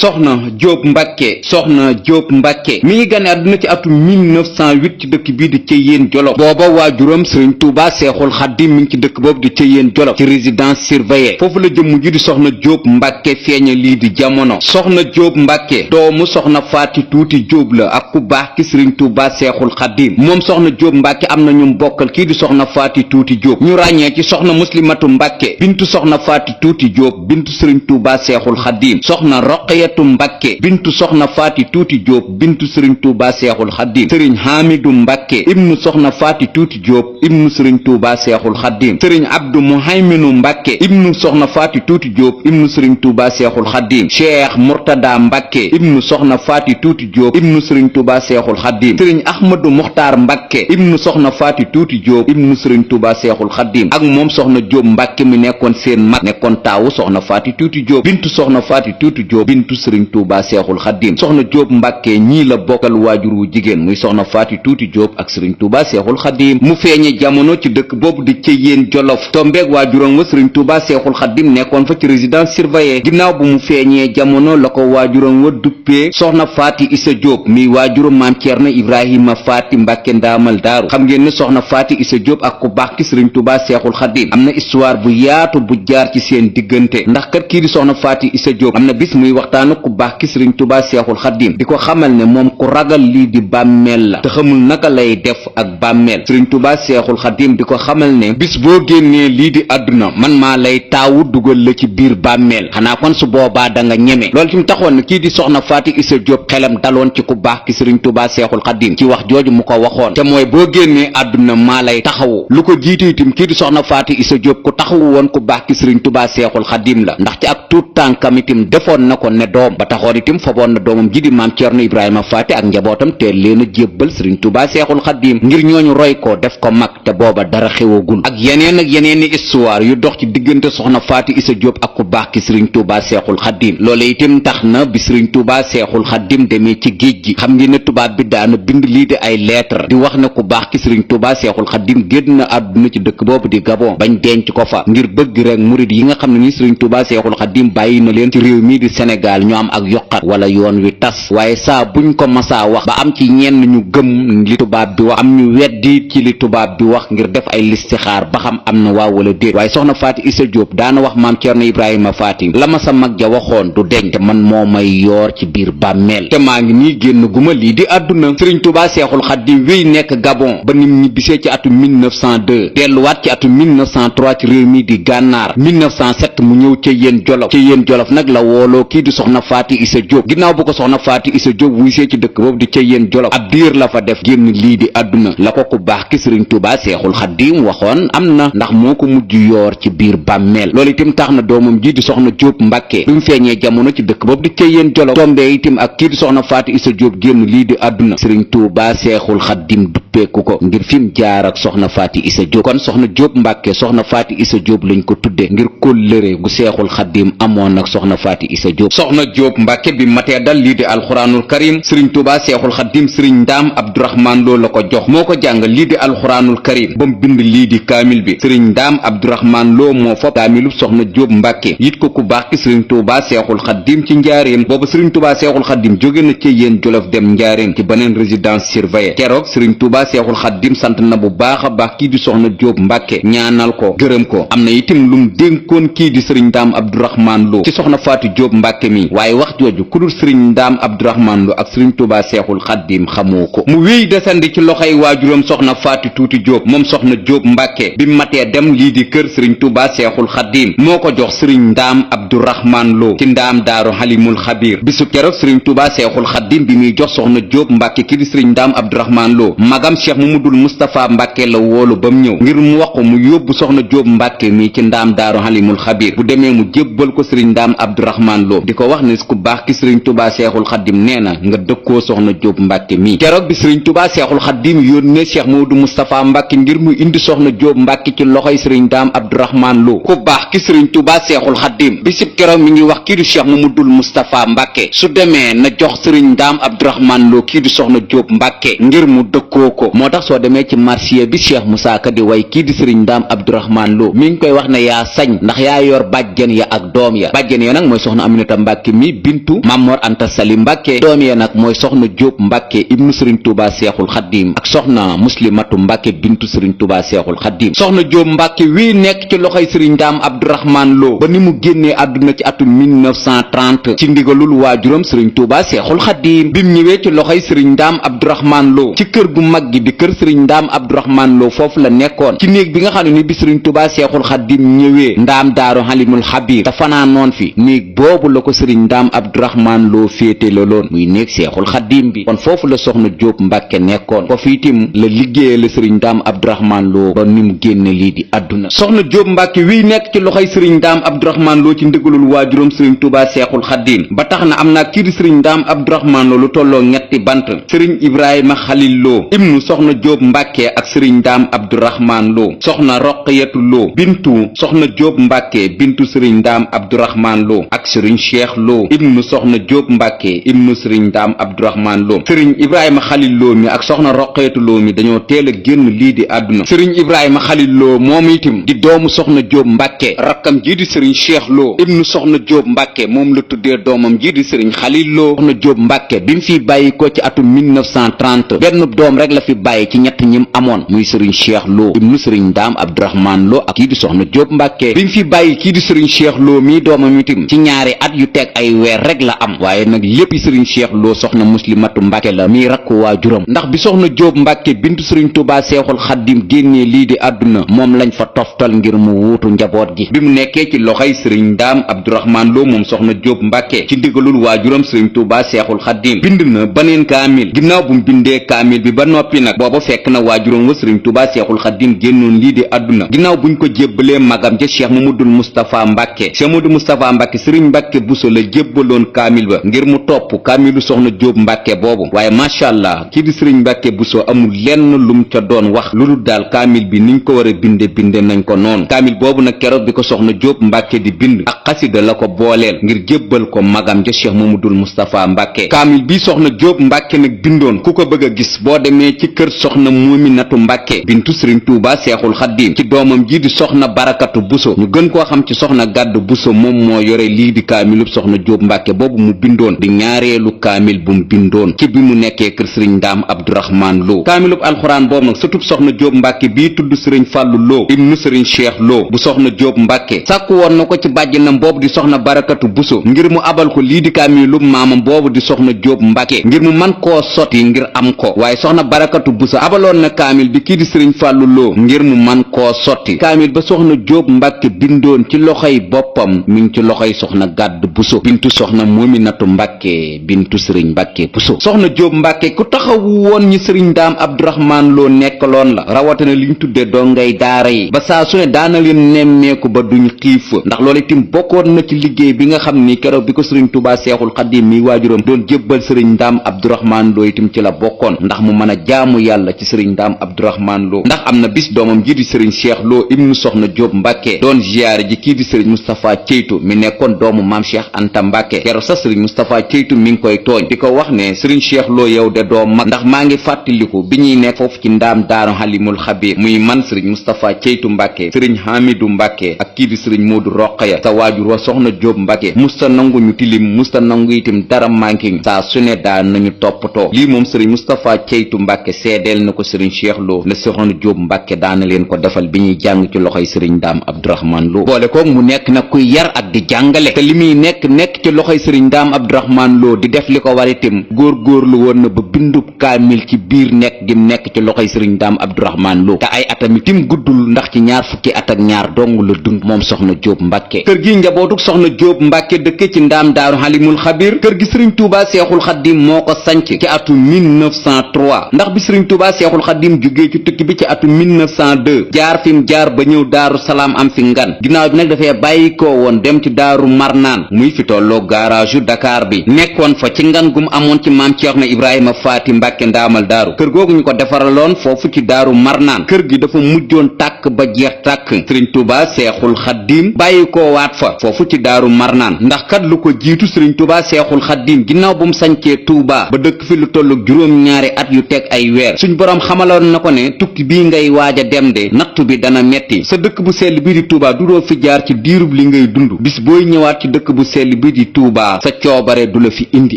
soxna Jóob Mbàkke soxna Jóob Mbàkke mi ngi gane àdduna ci atum 1908 ci dëkk bii di Ceyeen Jolof booba waajuram sëriñ Tuubaa Seexul Xadiim mi ngi ci dëkk boobu di Ceyeen Jolof ci résidence surveillée foofu la jëmm ji di soxna Jóob Mbàkke feeña lii di jamono soxna Jóob Mbàkke doomu soxna Faati Tuuti Jóob la ak ku baax ki sëriñ Tuubaa Seexul Xadiim moom soxna Jóob Mbàkke am na ñu bokkal kii di soxna Faati Tuuti Jóob ñu ràññee ci soxna Muslimatu Mbàkke bintu soxna Faati Tuuti Jóob bintu sëriñ Tuubaa Seexul Xadiim soxna Roqayatu Mbàkke bintu soxna Faati Tuuti Jóob bintu sëriñ Tuubaa Seexul Xadiim sëriñ Haamidu Mbàkke ibnu soxna Faati Tuuti Jóob ibnu sëriñ Tuubaa Seexul Xadiim sëriñ Abdu Muhayminu Mbàkke ibnu soxna Faati Tuuti Jóob ibnu sëriñ Tuubaa Seexul Xadiim Cheikh Murtada Mbàkke ibnu soxna Faati Tuuti Jóob ibnu sëriñ Tuubaa Seexul Xadiim sëriñ Ahmadu Muxtaar Mbàkke ibnu soxna Faati Tuuti Jóob ibnu sëriñ Tuubaa Seexul Xadiim ak moom soxna Jóob Mbàkke mi nekkoon seen mag nekkoon taawu soxna Faati Tuuti Jóob bintu soxna Faati Tuuti Jóob bintu sëriñ Tuubaa Seexul Xadiim soxna Jóob Mbàkke ñii la bokkal waajur wu jigéen muy soxna Faati Tuuti Jóob ak sëriñ Tuubaa Seexul Xadiim mu feeñe jamono ci dëkk boobu di Ceyeen Jolof tombeeg waajuram wa sëriñ Tuubaa Seexul Xadiim nekkoon fa ci résidence surveillée ginnaaw bu mu feeñee jamono la ko waajuram wa duppee soxna Faati Isa Jóob mi waajuram maam Ceerno Ibrahima Faati Mbàkke ndaamal daaru xam ngeen ne soxna Faati Isa Jóob ak ku baax ki sëriñ Tuubaa Seexul Xadiim am na histoire bu yaatu bu jaar ci seen diggante ndax kat kii di soxna Faati Isa Jóob am na bis muy waxtaanu ku baax ki sëriñ Tuubaa Seexul Xadiim di ko xamal ne moom ku ragal lii di bàmmeel la te xamul naka lay def ak bàmmeel sëriñ Tuubaa Seexul Xadiim di ko xamal ne bis boo génnee lii di àdduna man maa lay taawu dugal la ci biir bàmmeel xanaa kon su boobaa da nga ñeme loolu ci mu taxoon ne kii di soxna Faati Isa Jóob xelam daloon ci ku baax ki sëriñ Tuubaa Seexul Xadiim ci wax jooju mu ko waxoon te mooy boo génnee àdduna maa lay taxawu lu ko jiite itam kii di soxna Faati Isa Jóob ku taxawu woon ku baax ki sëriñ Tuubaa Seexul Xadiim la ndax ci ak tuut tànkam itam defoon na ko ne doom ba taxoon itam foboon na doomam ji di maam Ceerno Ibrahima Faati ak njabootam teel leen a jébbal sëriñ Tuubaa Seexul Xadiim ngir ñooñu roy ko def ko mag te booba dara xewagul ak yeneeni histoire yu dox ci diggante soxna Faati Isa Jóob ak ku baax ki sëriñ Tuubaa Seexul Xadiim loolu itam tax na bi sëriñ Tuubaa Seexul Xadiim demee ci géej gi xam ngeen ne tubaab bi daana bind lii di ay lettre di wax ne ku baax ki sëriñ Tuubaa Seexul Xadiim génn na àdduna ci dëkk boobu di Gabon bañ denc ko fa ngir bëgg rek murid yi nga xam ne ni sëriñ Tuubaa Seexul Xadiim bàyyi na leen ci réew mii di Sénégal ñu am ak yokkat wala yoon wi tas waaye saa buñ ko masaa wax ba am ci ñenn ñu gëm li tubaab bi wax am ñu weddi ci li tubaab bi wax ngir def ay listixaar ba xam am na waaw wala déet waaye soxna Faati Isa Jóob daana wax maam Ceerno Ibrahima Faati la ma sa mag ja waxoon du deñ te man moo may yoor ci biir bàmmeel te maa ngi nii génn guma lii di àdduna sëriñ Tuubaa Seexul Xadiim wéy nekk Gabon ba nim ñibbisee ci atum 1902 delluwaat ci atum 1903 ci réew mi di Gànnaar 1907 mu ñëw Ceyeen Jolof nag la wooloo kii di soxna Faati Isa Jóob ginnaaw bu ko soxna Faati Isa Jóob wuysee ci dëkk boobu di Ceyeen Jolof ab diir la fa def génn lii di àdduna la ko ku baax ki sëriñ Tuubaa Seexul Xadiim waxoon am na ndax moo ko mujj yoor ci biir bàmmeel loolu itam tax na doomam ji di soxna Jóob Mbàkke bi mu feeñee jamono ci dëkk boobu di Ceyeen Jolof tombee itam ak kii di soxna Faati Isa Jóob génn lii di àdduna sëriñ Tuubaa Seexul Xadiim duppeeku ko ngir fi mu jaar ak soxna Faati Isa Jóob kon soxna Jóob Mbàkke soxna Faati Isa Jóob lañ ko tudde ngir kóllëre gu Seexul Xadiim amoon ak soxna Faati Isa Jóob soxna Jóob Mbàkke bi matee dal lii di alxuraanul karim sëriñ Tuubaa Seexul Xadiim sëriñ Ndaam Abdurahmaan Lo la ko jox moo ko jàngal lii di alxuraanul karim ba mu bind lii di kaamil bi sëriñ Ndaam Abdurahmaan Lo moo fop kaamilub soxna Jóob Mbàkke yit ko ku baax ki sëriñ Tuubaa Seexul Xadiim ci njaareem boobu sëriñ Tuubaa Seexul Xadiim jóge na ci yéen Jolof dem njaareem ci beneen résidence surveillée keroog sëriñ Tuubaa Seexul Xadiim sant na bu baax a baax kii di soxna Jóob Mbàkke ñaanal ko gërëm ko am na itam lum dénkoon kii di sëriñ Ndaam Abdurahmaan Lo ci soxna Faati Jóob Mbàkke mi waaye wax jooju ku dul sëriñ Ndaam Abdurahmaan Lo ak sëriñ Tuubaa Seexul Xadiim xamoo ko mu wéy desandi ci loxoy waajuram soxna Faati Tuuti Jóob moom soxna Jóob Mbàkke bi matee dem lii di kër sëriñ Tuubaa Seexul Xadiim moo ko jox sëriñ Ndaam Abdurahmaan Lo ci ndaam daaru Halimul Xabiir bisu keroog sëriñ Tuubaa Seexul Xadiim bi muy jox soxna Jóob Mbàkke ki di sëriñ Ndaam Abdurahmaan Lo magam Cheikh Mamadul Mustapha Mbàkke la woolu ba mu ñëw ngir mu wax ko mu yóbbu soxna Jóob Mbàkke mi ci ndaam daaru Halimul Xabiir bu demee mu jébbal ko sëriñ Ndaam Abdurahmaan Lo di ko wax ne ku baax ki sëriñ Tuubaa Seexul Xadiim nee na nga dëkkoo soxna Jóob Mbàkke mi keroog bi sëriñ Tuubaa Seexul Xadiim yónnee Cheikh Mamadou Mustapha Mbàkke ngir mu indi soxna Jóob Mbàkke ci loxoy sëriñ Ndaam Abdurahmaan Lo ku baax ki sëriñ Tuubaa Seexul Xadiim bisib keroog mi ngi wax kii di Cheikh Mamadou Mustapha Mbàkke su demee na jox sëriñ Ndaam Abdurahmaan Lo kii di soxna Jóob Mbàkke ngir mu dëkkoo ko moo tax soo demee ci marsiya bi Cheikh Moussa Ka di way kii di sëriñ Ndaam Abdurahmaan Lo mi ngi koy wax ne yaa sañ ndax yaa yor bàjjen ya ak doom ya bàjjen ya nag mooy soxna Aminata Mbàkke Mbàkke mi bintu Mamor Anta Sali Mbàkke doom ya nag mooy soxna Jóob Mbàkke ibnu sëriñ Tuuba seexul xaddim ak soxna Muslimatu Mbàkke bintu sëriñ Tuuba seexul xaddim soxna Jóob Mbàkke wii nekk ci loxoy sëriñ Ndaam Abdourahmane Lo ba ni mu génnee àdduna ci atum 1930 ci ndigalul waajuram sëriñ Tuuba seexul xaddim bi mu ñëwee ci loxoy sëriñ Ndaam Abdourahmane Lo ci kër gu mag gi di kër sëriñ Ndaam Abdourahmane Lo foofu la nekkoon ci néeg bi nga xam ne ni bi sëriñ Tuuba seexul xaddim ñëwee ndaam daaru Halimul Xabiir te fanaanoon fi néeg boobu la ko sëriñ Ndaam Abdourahmane Lo féete la loon muy néeg seexul xaddim bi kon foofu la soxna Jóob Mbàkke nekkoon foofu itam la liggéeye la sëriñ Ndaam Abdourahmane Lo ba ni mu génne lii di àdduna soxna Jóob Mbàkke wii nekk ci loxoy sëriñ Ndaam Abdourahmane Lo ci ndigalul waajuram sëriñ Tuuba seexul xaddim ba tax na am naa kii di sëriñ Ndaam Abdourahmane Lo lu tolloo ñetti bant sëriñ Ibrahima Xalil Lo ibnu soxna Jóob Mbàkke ak sëriñ Ndaam Abdourahmane Lo soxna Roqiyatu Lo bintu soxna Jóob Mbàkke bintu sëriñ Ndaam Abdourahmane Lo ak sëriñ Cheikh Lo ibnu soxna Jóob Mbàkke ibnu sëriñ Ndaam Abdourahmane Lo sëriñ Ibrahima Xalil Lo mi ak soxna Roqiyatu Lo mi dañoo teel a génn lii di àdduna sëriñ Ibrahima Xalil Lo moom itam di doomu soxna Jóob Mbàkke rakkam ji di sëriñ Cheikh Lo ibnu soxna Jóob Mbàkke moom la tuddee doomam ji di sëriñ Xalil Lo soxna Jóob Mbàkke bi mu fi bàyyi ko ci atum 1930 benn doom rek la fi bàyyi ci ñett ñim amoon muy sëriñ Cheikh Lo ibnu sëriñ Ndaam Abdourahmane Lo ak kii di soxna Jóob Mbàkke bi mu fi bàyyi kii di sëriñ Cheikh Lo mii doomam itam ci ñaari at yu teg ay weer rek la am waaye nag lépp sëriñ Cheikh Lo soxna Muslimatu Mbàkke la mii rakku waajuram ndax bi soxna Jóob Mbàkke bintu sëriñ Tuuba seexul xaddim génnee lii di àdduna moom lañ fa toftal ngir mu wuutu njaboot gi bi mu nekkee ci loxoy sëriñ Ndaam Abdourahmane Lo moom soxna Jóob Mbàkke ci ndigalul waajuram sëriñ Tuuba seexul xaddim bind na baneen kaamil ginnaaw bu mu bindee kaamil bi ba noppi nag booba fekk na waajuram wa sëriñ Tuuba seexul xaddim génnoon lii di àdduna ginnaaw buñ ko jébbalee magam ja cheikh Mamadul Moustapha Mbàkke cheikh Mamadou Moustapha Mbàkke sëriñ Mbàkke Buso la jébbaloon kaamil ba ngir mu topp kaamilu soxna Jóob Mbàkke boobu waaye macha allah kii di sëriñ Mbàkke Buso amul lenn lum ca doon wax lu dul daal kaamil bi niñ ko war a binde nañ ko noonu kaamil boobu nag keroog bi ko soxna Jóob Mbàkke di bind ak xasida la ko booleel ngir jébbal ko magam ja cheikh Mamadul Moustapha Mbàkke kaamil bi soxna Jóob Mbàkke nag bindoon ku ko bëgg a gis boo demee ci kër soxna Muuminatu Mbàkke bintu sëriñ Tuuba seexul xaddim ci doomam ji di soxna Barakatu Buso ñu gën koo xam ci soxna Gàddu Buso moom moo yore lii di kaamilub soxna Jóob Mbàkke boobu mu bindoon di ñaareelu kaamil bu mu bindoon ci bi mu nekkee kër sëriñ Ndaam Abdourahmane Lo kaamilub alxuraan boobu nag sëtub soxna Jóob Mbàkke bii tudd sëriñ Fàllu Lo ibnu sëriñ Cheikh Lo bu soxna Jóob Mbàkke sàkku woon na ko ci bàjjanam boobu di soxna Barakatu Buso ngir mu abal ko lii di kaamilub maamam boobu di soxna Jóob Mbàkke ngir mu man koo sotti ngir am ko waaye soxna Barakatu Buso abaloon na kaamil bi kii di sëriñ Fàllu Lo ngir mu man koo sotti kaamil ba soxna Jóob Mbàkke bindoon ci loxoy boppam mi ngi ci loxoy soxna Gàdd Buso bintu soxna Muuminatu Mbàkke bintu sëriñ Mbàkke Buso soxna Jóob Mbàkke ku taxawu woon ñi sëriñ Ndaam Abdourahmane Lo nekkaloon la rawatina liñ tudde dongay daara yi ba saa su ne daana leen nemmeeku ba duñ xiif ndax loolu itam bokkoon na ci liggéey bi nga xam ni keroog bi ko sëriñ Tuuba seexul xaddim mi waajuram doon jébbal sëriñ Ndaam Abdourahmane Lo itam ci la bokkoon ndax mu mën a jaamu yàlla ci sëriñ Ndaam Abdourahmane Lo ndax am na bis doomam ji di sëriñ Cheikh Lo ibnu soxna Jóob Mbàkke doon ziyaare ji kii di sëriñ Moustapha Ceytu mi nekkoon doomu maam Cheikh Anta Mbàkke keroog sax sëriñ Moustapha Ceytu mi ngi koy tooñ di ko wax ne sëriñ Cheikh Lo yow de doom mag ndax maa ngi fàttaliku bi ñuy nekk foofu ci ndaam daaru Halimul Xabiir muy man sëriñ Moustapha Ceytu Mbàkke sëriñ Hamidou Mbàkke ak kii di sëriñ Moodu Roqaya sa waajur wa soxna Jóob Mbàkke musta nangu ñu tilim musta nangu itam dara manqué saa su ne daan nañu toppatoo lii moom sëriñ Moustapha Ceytu Mbàkke seedeel na ko sëriñ Cheikh Lo la soxna Jóob Mbàkke daana leen ko defal bi ñuy jàng ci loxoy sëriñ Ndaam Abdourahmane Lo boole ko mu nekk nag kuy yar ak di jàngale te li muy nekk ci loxoy sëriñ Ndaam Abdourahmane Lo di def li ko war itam góorgóorlu woon na ba bindub kaamil ci biir nekk gi nekk ci loxoy sëriñ Ndaam Abdourahmane Lo te ay atam itam guddul ndax ci ñaar fukki at ak ñaar dong la dund moom soxna Jóob Mbàkke kër gi njabootuk soxna Jóob Mbàkke dëkke ci ndaam daaru Halimul Xabiir kër gi sëriñ Tuuba seexul xaddim moo ko sanc ci atu 1903 ndax bi sëriñ Tuuba seexul xaddim jógee ci tukki bi ci atu 1902 jaar fi mu jaar ba ñëw daaru salaam am fi ngan ginnaaw bi nag dafay bàyyi ko woon dem ci daaru Marnaan muy fi tolloo garage yu Dakar bi nekkoon fa ci ngan gum amoon ci maam Ceerno Ibrahima Faati Mbàkke ndaamal daaru kër googu ñu ko defaraloon foofu ci daaru Marnaan kër gi dafa mujjoon tàkk ba jeex tàkk sëriñ Tuuba seexul xaddim bàyyi ko waat fa foofu ci daaru Marnaan ndax kat lu ko jiitu sëriñ Tuuba seexul xaddim ginnaaw bu mu sancee Tuuba ba dëkk fi lu tollu juróom-ñaari at yu teg ay weer suñ boroom xamaloon na ko ne tukki bii ngay waaj a dem de nattu bi dana metti sa dëkk bu sell bii di Tuuba du doo fi jaar ci diirub li ngay dund bis booy ñëwaat ci dëkk bu sell bi di Touba sa coobare du la fi indi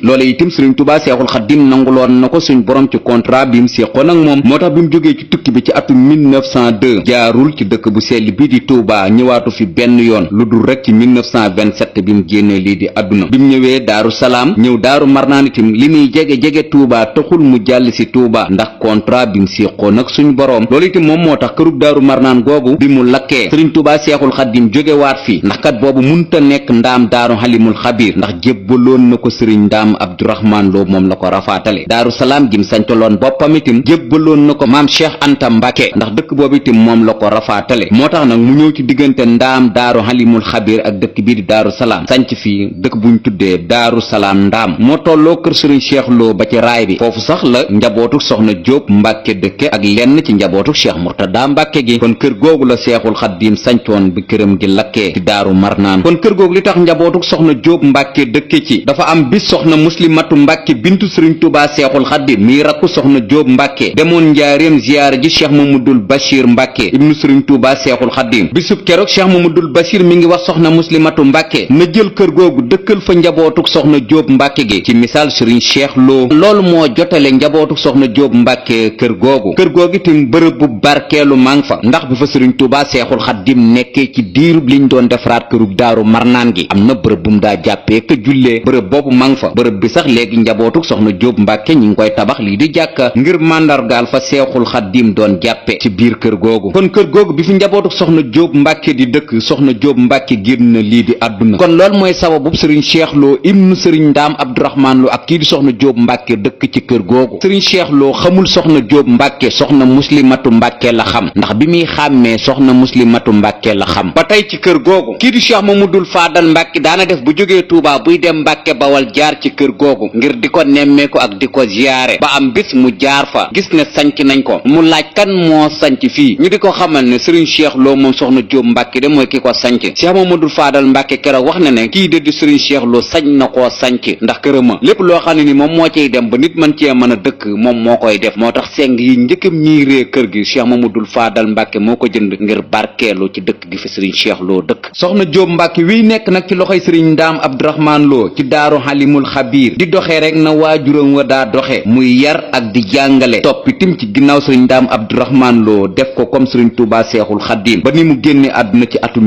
loola itam sëriñ Touba Seexul Xaddim nanguloon na ko suñ borom ci contrat bi mu séqoon ak moom moo tax bi mu jógee ci tukki bi ci atum 1902 jaarul ci dëkk bu sell bi di Touba ñëwaatu fi benn yoon lu dul rek ci 1927 bi mu génnee lii di àdduna bi mu ñëwee Daaru Salaam ñëw Daaru Marnaan itam li muy jege Touba taxul mu jàll si Touba ndax contrat bi mu séqoon ak suñ borom loolu itam moom moo tax kërug Daaru Marnaan googu bi mu lakkee sëriñ Touba Seexul Xaddim jógewaat fi ndax kat boobu munta nekk ndaam Daaru Halimul Xabiir ndax jébbaloon na ko sëriñ ndaam Abdourahman Lo moom la ko rafaatale Daaru Salaam jim sancaloon boppam itam jébbaloon na ko maam Cheikh Anta Mbàkke ndax dëkk boobu itam moom la ko rafaatale moo tax nag mu ñëw ci diggante ndaam Daaru Halimul Xabiir ak dëkk bii di Daaru Salaam sanc fii dëkk buñ tuddee Daaru Salaam ndaam moo tolloo kër sëriñ Cheikh Lo ba ci raay bi foofu sax la njabootu soxna Jóob Mbàkke dëkke ak lenn ci njabootu Cheikh Murtada Mbàkke gi kon kër googu la Seexul Xaddim sancoon bi këram gi lakkee ci Daaru Marnaan kon kër googu li tax njabootu soxna Jóob Mbàkke dëkke ci dafa am bis soxna Muslimatu Mbàkke bintu sëriñ Tuubaa Seexul Xaddim mi rakku soxna Jóob Mbàkke demoon njaareem ziyaara ji Cheikh Mamadul Bachir Mbàkke ibnu sëriñ Tuubaa Seexul Xaddim bisub keroog Cheikh Mamadul Bachir mi ngi wax soxna Muslimatu Mbàkke na jël kër googu dëkkal fa njabootu soxna Jóob Mbàkke gi ci misaal sëriñ Cheikh Lo loolu moo jotale njabootu soxna Jóob Mbàkke kër googu itam bërëb bu barkeelu maa ngi fa ndax bi fa sëriñ Tuubaa Seexul Xaddim nekkee ci diirub liñ doon defaraat kërug Daaru Marnaan gi am na bërëb bu mu daa jàppee ka jullee bërëb boobu maa ngi fa bërëb bi sax léegi njabootu soxna Jóob Mbàkke ñi ngi koy tabax lii di jàkka ngir màndargaal fa Seexul Xaddim doon jàppe ci biir kër googu kon kër googu bi fi njabootu soxna Jóob Mbàkke di dëkk soxna Jóob Mbàkke génn lii di àdduna kon loolu mooy sababu sëriñ Cheikh Lo ibnu sëriñ Ndaam Abdourahman Lo ak kii di soxna Jóob Mbàkke dëkk ci kër googu sëriñ Cheikh Lo xamul soxna Jóob Mbàkke soxna Muslimatu Mbàkke la xam ndax bi muy xàmmee soxna Muslimatu Mbàkke la xam ba tey ci kër googu kii di Cheikh Mamadul Faadal Mbàkke daana def bu jógee Touba buy dem Mbàkke Bawal jaar ci kër googu ngir di ko nemmeeku ak di ko ziyaare ba am bis mu jaar fa gis ne sanc nañ ko mu laaj kan moo sanc fii ñu di ko xamal ne sëriñ Cheikh Lo moom soxna Jóob Mbàkke de mooy ki ko sanc Cheikh Mamadul Faadal Mbàkke keroog wax na ne kii de di sëriñ Cheikh Lo sañ na koo sanc ndax kërama lépp loo xam ne ni moom moo ciy dem ba nit mën cee mën a dëkk moom moo koy def moo tax seng yi njëkkam miiree kër gi Cheikh Mamadul Faadal Mbàkke moo ko jënd ngir barkeelu ci dëkk gi fi sëriñ Cheikh Lo dëkk soxna Jóob Mbàkke wiy nekk nag ci loxoy sëriñ Ndaam Abdourahman Lo ci Daaru Halimul Xabiir di doxee rek na waajuram wa daa doxe muy yar ak di jàngale toppitim ci ginnaaw sëriñ Ndaam Abdourahman Lo def ko comme sëriñ Tuubaa Seexul Xaddim ba ni mu génne àdduna ci atum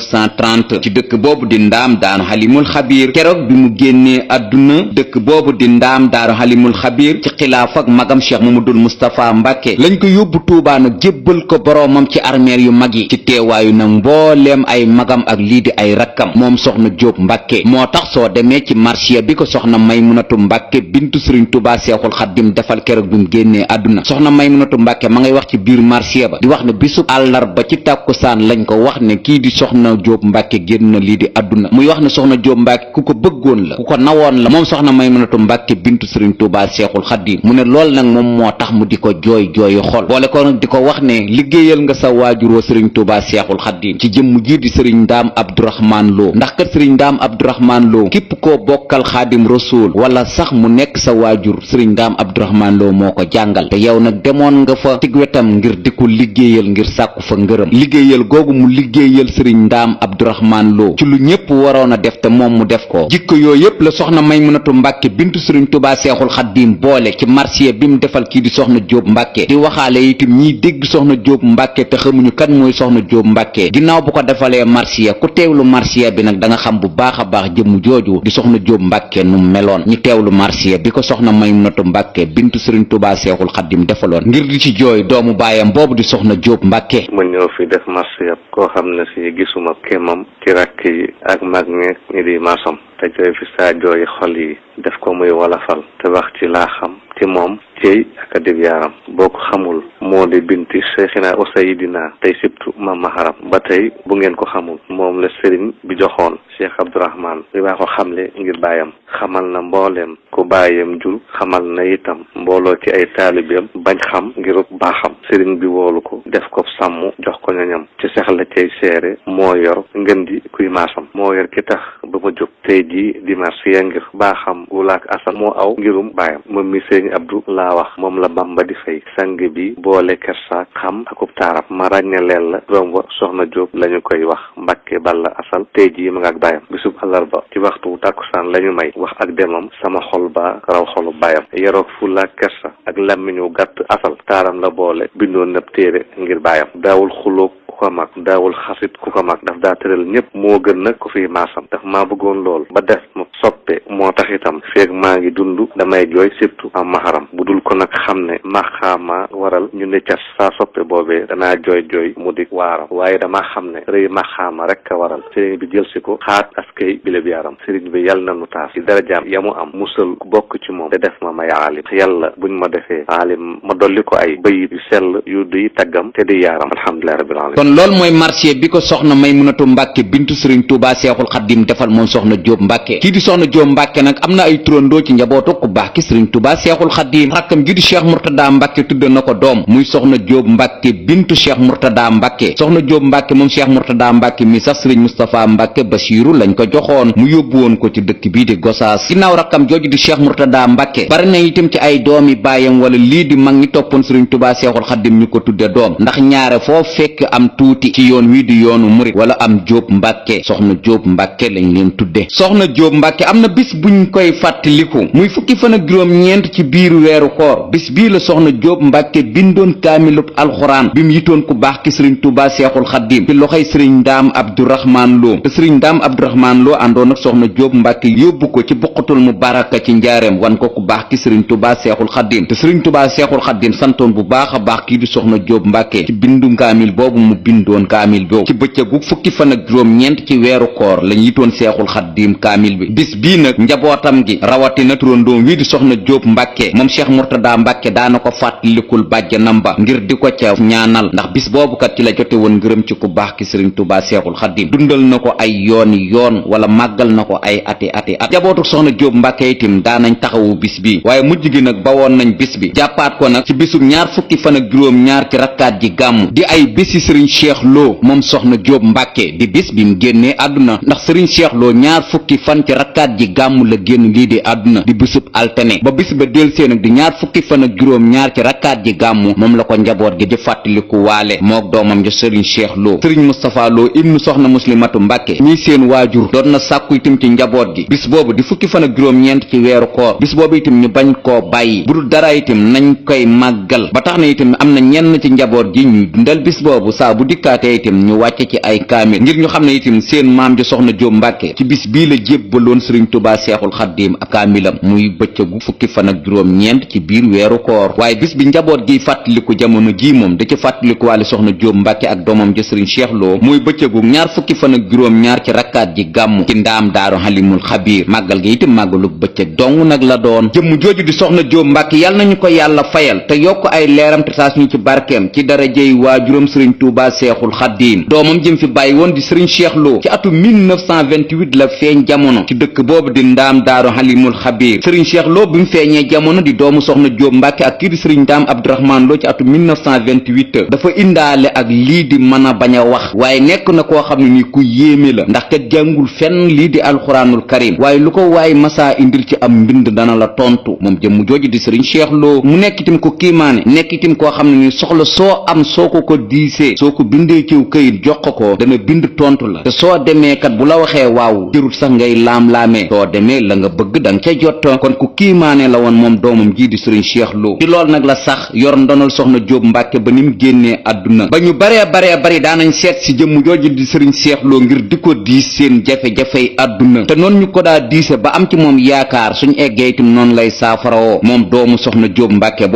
1930 ci dëkk boobu di Ndaam Daaru Halimul Xabiir keroog bi mu génnee àdduna dëkk boobu di Ndaam Daaru Halimul Xabiir ci xilaaf ak magam Cheikh Mamadul Moustapha Mbàkke lañ ko yóbbu Tuubaa nag jébbal ko boroomam ci armeer yu mag yi ci teewaayu nag mbooleem ay magam ak lii di ay rakkam moom soxna Jóob Mbàkke moo tax soo demee ci marsiya bi ko soxna Maymunatu Mbàkke bintu sëriñ Tuubaa Seexul Xaddim defal keroog bi mu génnee àdduna soxna Maymunatu Mbàkke ma ngay wax ci biir marsiya ba di wax ne bisub àllarba ci tàkkusaan lañ ko wax ne kii di soxna Jóob Mbàkke génn na lii di àdduna muy wax ne soxna Jóob Mbàkke ku ko bëggoon la ku ko nawoon la moom soxna Maymunatu Mbàkke bintu sëriñ Tuubaa Seexul Xaddim mu ne lool nag moom moo tax mu di ko jooy jooyu xol boole ko nag di ko wax ne liggéeyal nga sa waajuroo sëriñ Tuubaa Seexul Xaddim ci jëmm ji di sëriñ Ndaam Abdourahman Lo ndax kat sëriñ Ndaam Abdourahman Lo képp koo bokkal Xaadim Rasuul wala sax mu nekk sa waajur sëriñ Ndaam Abdourahman Lo moo ko jàngal te yow nag demoon nga fa tig wetam ngir di ko liggéeyal ngir sàkku fa ngërëm liggéeyal googu mu liggéeyal sëriñ Ndaam Abdourahman Lo ci lu ñépp waroon a def te moom mu def ko jikko yooyu yépp la soxna Maymunatu Mbàkke bintu sëriñ Tuubaa Seexul Xaddim boole ci marsiya bi mu defal kii di soxna Jóob Mbàkke di waxaale itam ñiy dégg soxna Jóob Mbàkke te xamuñu kan mooy soxna Jóob Mbàkke ginnaaw bu ko defalee marsiya ku teewlu marsiya bi nag da nga xam bu baax a baax jëmm jooju di soxna Jóob Mbàkke nu meloon ñu teewlu marsiya bi ko soxna Maymunatu Mbàkke bintu sëriñ Tuubaa Seexul Xaddim defaloon ngir di ci jooy doomu baayam boobu di soxna Jóob Mbàkke ma ñëw fi def marsiya koo xam ne si gisuma kémam ci rakk yi ak mag ñi ñi di masam te jooy fi saa jooyi xol yi def ko muy wolofal te wax ci laa xam ci moom ciy ak adib yaaram boo ko xamul moo di binti Seexina wa Sayidina tey sibtu ma maharam ba tey bu ngeen ko xamul moom la sëriñ bi joxoon Cheikh Abdourahman bi baa ko xamle ngir baayam xamal na mbooleem ku baayam jur xamal na itam mbooloo ci ay taalibeem bañ xam ngiruk baaxam sëriñ bi woolu ko def ko sàmm jox ko ñoñam ci seex la cay seere moo yor ngën di kuy maasam moo yor ki tax ba ma jóg tey jii dimanche ya ngir baaxam Fulaak Asal moo aw ngirum baayam moom mi sëriñ Abdu laa wax moom la Bamba di fay sang bi boole kersaak xam akub taarab ma ràññaleel la doom wa soxna Jóob lañu koy wax Mbàkke Balla Asal tey jii ma nga ak baayam bisub àllarba ci waxtu tàkkusaan lañu may wax ak demam sama xol ba raw xolu baayam yeroog Fulaak kersa ak làmmiñu gàtt Asal taaram la boole bindoon nëb téere ngir baayam daawul xuloog ku ko mag daawul xasit ku ko mag daf daa tëral ñëpp moo gën nag ku fi maasam daf maa bëggoon lool ba def ma soppe moo tax itam feeg maa ngi dund damay jooy surtout am maharam bu dul ko nag xam ne maxaama waral ñu ne cas saa soppe boobee danaa jooy mu di waaram waaye damaa xam ne rëy maxaama rek a waral sëriñ bi jël si ko xaat askay bileb yaram sëriñ bi yàlla na nu taas ci darajaam yamu am musal ku bokk ci moom te def ma may aalim yàlla buñ ma defee aalim ma dolli ko ay bayit yu sell yu di taggam te di yaaram alhamdulillahi rabbil alamin kon loolu mooy marché bi ko soxna Maymunatu Mbàkke bintu sëriñ Tuubaa Seexul Xaddim defal moom soxna Jóob Mbàkke kii di soxna Jóob Mbàkke nag am na ay turandoo ci njabootu ku baax ki sëriñ Tuubaa Seexul Xaddim rakkam ji di Cheikh Murtada Mbàkke tudd na ko doom muy soxna Jóob Mbàkke bintu Cheikh Murtada Mbàkke soxna Jóob Mbàkke moom Cheikh Murtada Mbàkke mi sax sëriñ Moustapha Mbàkke Basiiru lañ ko joxoon mu yóbbu woon ko ci dëkk bii di Gosaas ginnaaw rakkam jooju di Cheikh Murtada Mbàkke bari na itam ci ay doomi baayam wala lii di mag ñi toppoon sëriñ Tuubaa Seexul Xaddim ñu ko tudde doom ndax ñaare foo fekk am tuuti ci yoon wii di yoonu murit wala am Jóob Mbàkke soxna Jóob Mbàkke lañ leen tudde soxna Jóob Mbàkke am na bis buñ koy fàttaliku muy fukki fan ak juróom-ñeent ci biiru weeru koor bis bii la soxna Jóob Mbàkke bindoon kaamilub alxuraan bi mu yitoon ku baax ki sëriñ Tuubaa Seexul Xaddim ci loxoy sëriñ Ndaam Abdourahmaan Lo te sëriñ Ndaam Abdourahmaan Lo àndoon ak soxna Jóob Mbàkke yóbbu ko ci buqatul mubaraka ci njaareem wan ko ku baax ki sëriñ Tuubaa Seexul Xaddim te sëriñ Tuubaa Seexul Xaddim santoon bu baax a baax kii di soxna Jóob Mbàkke ci bindum kaamil boobu mu bindoon kaamil boobu ci bëccëgu fukki fan ak juróom-ñeent ci weeru koor lañ yitoon Seexul Xaddim kaamil bi bis bii nag njabootam gi rawatina turandoom wii di soxna Jóob Mbàkke moom Cheikh Murtada Mbàkke daana ko fàttalikul bàjjanam ba ngir di ko ca ñaanal ndax bis boobu kat ci la jote woon ngërëm ci ku baax ki sëriñ Tuubaa Seexul Xaddim dundal na ko ay yooni yoon wala màggal na ko ay ati at njabootu soxna Jóob Mbàkke itam daanañ taxawu bis bi waaye mujj gi nag bawoon nañ bis bi jàppaat ko nag ci bisub ñaar fukki fan ak juróom-ñaar ci rakkaat ji gàmmu di ay bési sëriñ Cheikh Lo moom soxna Jóob Mbàkke di bis bi mu génnee àdduna ndax sëriñ Cheikh Lo ñaar fukki fan ci rakkaat ji gàmmu la génn lii di àdduna di bisub altene ba bis ba del seen ak di ñaar fukki fan ak juróom-ñaar ci rakkaat ji gàmmu moom la ko njaboot gi di fàttaliku waale mook doomam ja sëriñ Cheikh Lo sëriñ Moustapha Lo ibnu soxna Muslimatu Mbàkke mii seen waajur doon na sàkku itam ci njaboot gi bis boobu di fukki fan ak juróom-ñeent ci weeru koor bis boobu itam ñu bañ koo bàyyi bu dul dara itam nañ koy màggal ba tax na itam am na ñenn ci njaboot gi ñuy dundal bis boobu saa bu dikkaatee itam ñu wàcce ci ay kaamil ngir ñu xam ne itam seen maam ji soxna Jóob Mbàkke ci bis bii la jébbaloon sëriñ Tuubaa Seexul Xaddim ak kaamilam muy bëccëgu fukki fan ak juróom-ñeent ci biir weeru koor waaye bis bi njaboot giy fàttaliku jamono jii moom da ci fàttaliku waale soxna Jóob Mbàkke ak doomam ja sëriñ Cheikh Lo muy bëccëgu ñaar fukki fan ak juróom-ñaar ci rakkaat ji gàmmu ci ndaam daaru Halimul Xabiir màggal gi itam màggalu bëccëg dong nag la doon jëmm jooju di soxna Jóob Mbàkke yàlla nañu ko yàlla fayal te yokk ay leeram te taas ñu ci barkeem ci darajey waajuram sëriñ Tuubaa Seexul Xaddim doomam jëm fi bàyyi woon di sëriñ Cheikh Lo ci atum 1928 la feeñ jamono ci dëkk boobu di ndaam daaru Halimul Xabiir sëriñ Cheikh Lo bi mu feeñee jamono di doomu soxna Jóob Mbàkke ak kii di sëriñ Ndaam Abdourahmaan Lo ci atum 1928 dafa indaale ak lii di mën a bañ a wax waaye nekk na koo xam ne ni ku yéeme la ndax kat jàngul fenn lii di alxuraanul karim waaye lu ko waaye masaa indil ci am mbind dana la tontu moom jëmm jooju di sëriñ Cheikh Lo mu nekk itam ko kiimaane nekk itam koo xam ne ni soxla soo am soo ko diisee soo ko bindee ciw këyit jox ko dana bind tontu la te soo demee kat bu la waxee waaw jërut sax ngay laam-laamee soo demee la nga bëgg da nga ca jot kon ku kiimaane la woon moom doomam jii di sëriñ Cheikh Lo ci lool nag la sax yor ndonal soxna Jóob Mbàkke ba ni mu génnee àdduna ba ñu baree bari daanañ seet si jëmm jooju di sëriñ Cheikh Lo ngir di ko diis seen jafe-jafey àdduna te noonu ñu ko daa diise ba am ci moom yaakaar suñ eggee itam noonu lay saafarawoo moom doomu soxna Jóob Mbàkke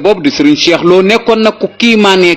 boobu di sëriñ Cheikh Lo nekkoon nag ku kiimaane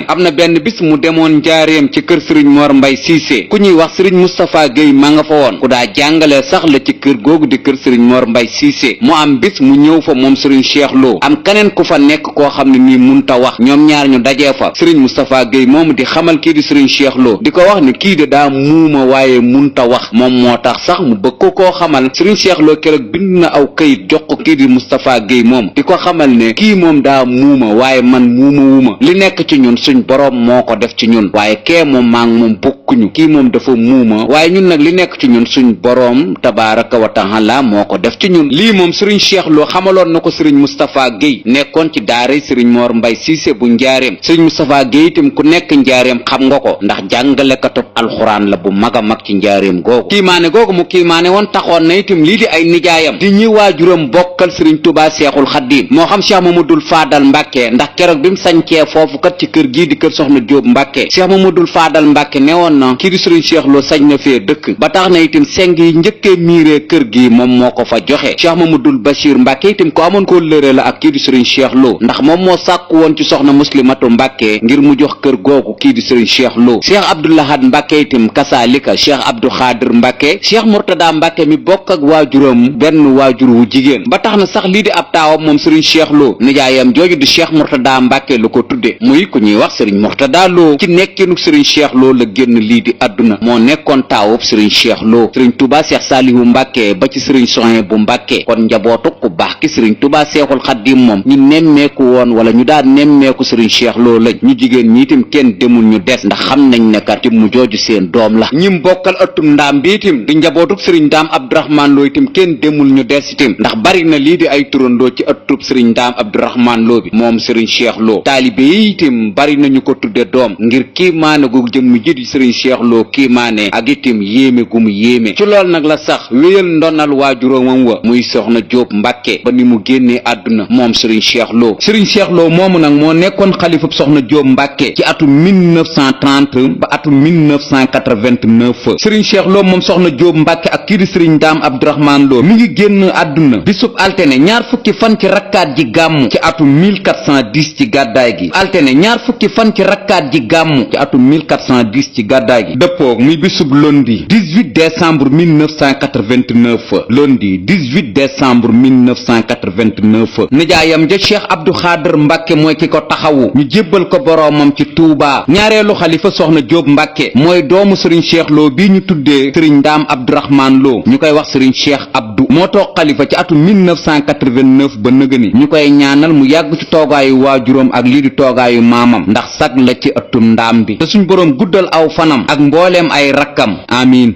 am na benn bis mu demoon njaareem ci kër sëriñ Mor Mbay Siise ku ñuy wax sëriñ Moustapha Guèye ma nga fa woon ku daa jàngale sax la ci kër googu di kër sëriñ Mor Mbay Cissé mu am bis mu ñëw fa moom sëriñ Cheikh Lo am keneen ku fa nekk koo xam ne nii munta wax ñoom ñaar ñu dajee fa sëriñ Moustapha Guèye moomu di xamal kii di sëriñ Cheikh Lo di ko wax ne kii de daa muuma waaye munta wax moom moo tax sax mu bëgg ko koo xamal sëriñ Cheikh Lo keroog bind na aw këyit jox ko kii di Moustapha Guèye moom di ko xamal ne kii moom daa muuma waaye man muuma wuma li nekk ci ñun suñ boroom moo ko def ci ñun waaye kee moom maa ngi moom bokkuñu kii moom dafa muuma waaye ñun nag li nekk ci ñun suñ boroom tabaaraka wa taala moo ko def ci ñun lii moom sëriñ Cheikh Lo xamaloon na ko sëriñ Moustapha Guèye nekkoon ci daaray sëriñ Mor Mbay Cissé bu njaareem sëriñ Moustapha Guèye itam ku nekk njaareem xam nga ko ndax jàngalekatub alxuraan la bu mag a mag ci njaareem googu kiimaane googu mu kiimaane woon taxoon na itam lii di ay nijaayam di ñi waajuram bokkal sëriñ Touba Seexul Xaddiim moo xam Cheikh Mamadul Faadal Mbàkke ndax keroog bi mu sañcee foofu kat ci kër gii di kër soxna Jóob Mbàkke Cheikh Mamadul Faadal Mbàkke newoon na kii di sëriñ Cheikh Lo sañ na fee dëkk ba tax na itam seng yi njëkkee miiree kër gi moom moo ko fa joxe Cheikh Mamadul Bachir Mbàkke itam ko amoon koo lëre la ak kii di sëriñ Cheikh Lo ndax moom moo sàkku woon ci soxna Muslimatu Mbàkke ngir mu jox kër googu kii di sëriñ Cheikh Lo Cheikh Abdoulahad Mbàkke itam kasaalika Cheikh Abdou Xaadir Mbàkke Cheikh Murtada Mbàkke mi bokk ak waajuram benn waajur wu jigéen ba tax na sax lii di ab taawam moom sëriñ Cheikh Lo nijaayam jooju di Cheikh Murtada Mbàkke lu ko tudde muy ku ñuy wax sëriñ Murtada Lo ci nekkinu sëriñ Cheikh Lo la génn lii di àdduna moo nekkoon taawub sëriñ Cheikh Lo sëriñ Touba Cheikh Salihu Mbàkke ba ci sëriñ Sohaybu bu Mbàkke kon njabootu ku baax ki sëriñ Touba Seexul Xaddiim moom ñu nemmeeku woon wala ñu daan nemmeeku sëriñ Cheikh Lo lañ ñu jigéen ñi itam kenn demul ñu des ndax xam nañ ne kat mu jooju seen doom la ñim bokkal ëttum ndaam bi itam di njabootub sëriñ Ndaam Abdourahmane Lo itam kenn demul ñu des itam ndax bari na lii di ay turandoo ci ëttub sëriñ Ndaam Abdourahmane Lo bi moom sëriñ Cheikh Lo taalibe yi itam bari nañu ko tudde doom ngir kiimaane gu jëm ji di sëriñ Cheikh Lo kiimaane ak itam yéeme gu mu yéeme ci lool nag la sax wéyal ndonal waajuróomam wa muy soxna Jóob Mbàkke ba ni mu génnee àdduna moom sëriñ Cheikh Lo sëriñ Cheikh Lo moomu nag moo nekkoon xalifab soxna Jóob Mbàkke ci atum 1930 ba atum 1989 sëriñ Cheikh Lo moom soxna Jóob Mbàkke ak kii di sëriñ Ndaam Abdourahmane Lo mi ngi génn àdduna bisub altene ñaar fukki fan ci rakkaat ji gàmmu ci atum 1410 ci gàddaay gi altene ñaar fukki fan ci rakkaat ji gàmmu ci atum 1410 ci gàddaay gi dëppoo muy bisub lundi 18 décembre 1989 lundi 18 décembre 1989 nijaayam ja Cheikh Abdou Xaadir Mbàkke mooy ki ko taxawu ñu jébbal ko boroomam ci Touba ñaareelu xalifa soxna Jóob Mbàkke mooy doomu sëriñ Cheikh Lo bii ñu tuddee sëriñ Ndaam Abdourahmane Lo ñu koy wax sëriñ Cheikh Abdou moo toog xalifa ci atum 1989 ba nëgëni ñu koy ñaanal mu yàgg ci toogaayu waajuram ak lii di toogaayu maamam ndax sag la ci ëttum ndaam bi te suñ boroom guddal aw fanam ak mbooleem ay rakkam amiin